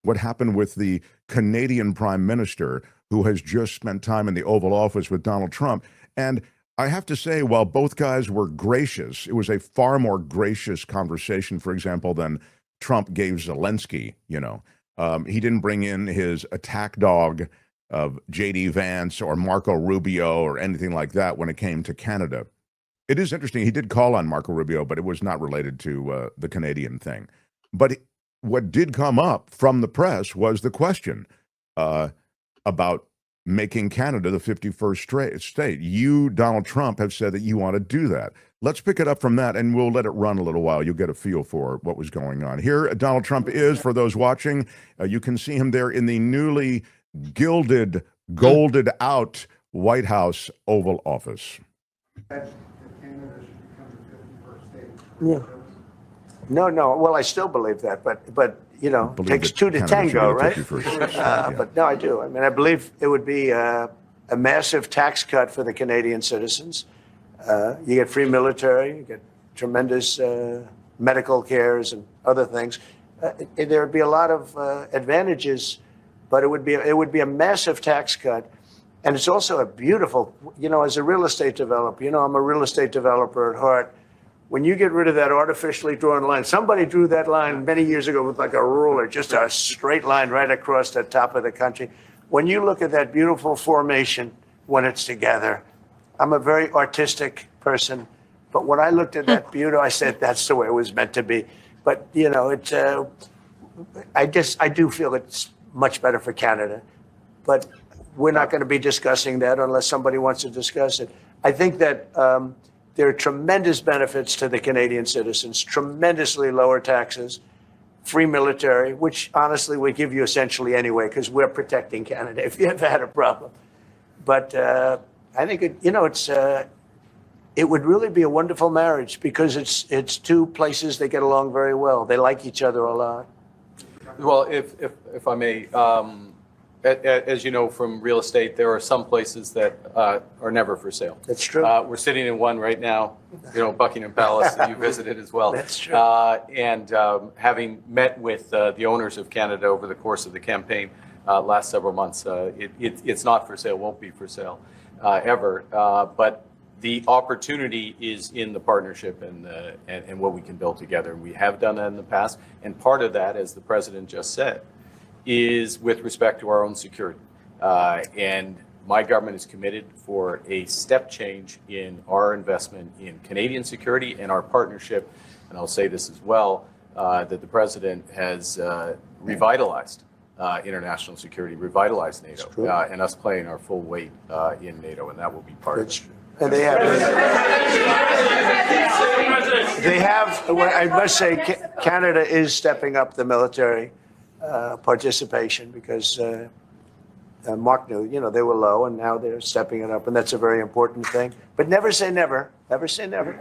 what happened with the Canadian Prime Minister who has just spent time in the Oval Office with Donald Trump. And I have to say, while both guys were gracious, it was a far more gracious conversation, for example, than Trump gave Zelensky. He didn't bring in his attack dog of J.D. Vance or Marco Rubio or anything like that when it came to Canada. It is interesting. He did call on Marco Rubio, but it was not related to the Canadian thing. But what did come up from the press was the question about making Canada the 51st state. You, Donald Trump, have said that you want to do that. Let's pick it up from that, and we'll let it run a little while. You'll get a feel for what was going on. Here, Donald Trump is, for those watching, you can see him there in the newly gilded, golded out White House Oval Office. Yeah. No. Well, I still believe that, but it takes two to tango, right? But no, I do. I mean, I believe it would be a massive tax cut for the Canadian citizens. You get free military, you get tremendous medical cares and other things. There would be a lot of advantages, but it would be a massive tax cut. And it's also a beautiful, as a real estate developer, I'm a real estate developer at heart. When you get rid of that artificially drawn line, somebody drew that line many years ago with like a ruler, just a straight line right across the top of the country. When you look at that beautiful formation when it's together, I'm a very artistic person, but when I looked at that beauty, I said that's the way it was meant to be. But it's I do feel it's much better for Canada, but we're not going to be discussing that unless somebody wants to discuss it. I think that there are tremendous benefits to the Canadian citizens, tremendously lower taxes, free military, which honestly we give you essentially anyway because we're protecting Canada if you ever had a problem. But I think it would really be a wonderful marriage because it's two places that get along very well. They like each other a lot. Well, if I may, as you know from real estate, there are some places that are never for sale. That's true. We're sitting in one right now, Buckingham Palace, that you visited as well. That's true. And having met with the owners of Canada over the course of the campaign last several months, it's not for sale, won't be for sale ever. But the opportunity is in the partnership and what we can build together. And we have done that in the past. And part of that, as the president just said, is with respect to our own security. And my government is committed for a step change in our investment in Canadian security and our partnership. And I'll say this as well, that the president has revitalized international security, revitalized NATO, and us playing our full weight in NATO, and that will be part of it. And they have, I must say, Canada is stepping up the military participation because Mark knew, they were low and now they're stepping it up. And that's a very important thing. But never say never. Never say never.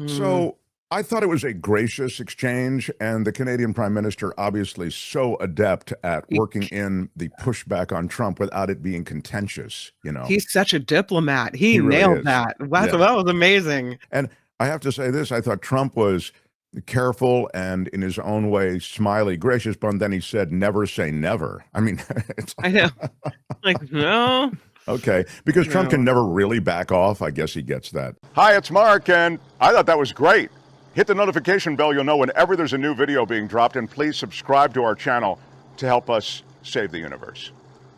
So I thought it was a gracious exchange, and the Canadian Prime Minister obviously so adept at working in the pushback on Trump without it being contentious, He's such a diplomat. He really nailed is. that. Wow, yeah. That was amazing. And I have to say this, I thought Trump was careful and in his own way smiley, gracious, but then he said, never say never. I mean, it's I know. No. Okay, because Trump can never really back off. I guess he gets that. Hi, it's Mark, and I thought that was great. Hit the notification bell, you'll know whenever there's a new video being dropped, and please subscribe to our channel to help us save the universe.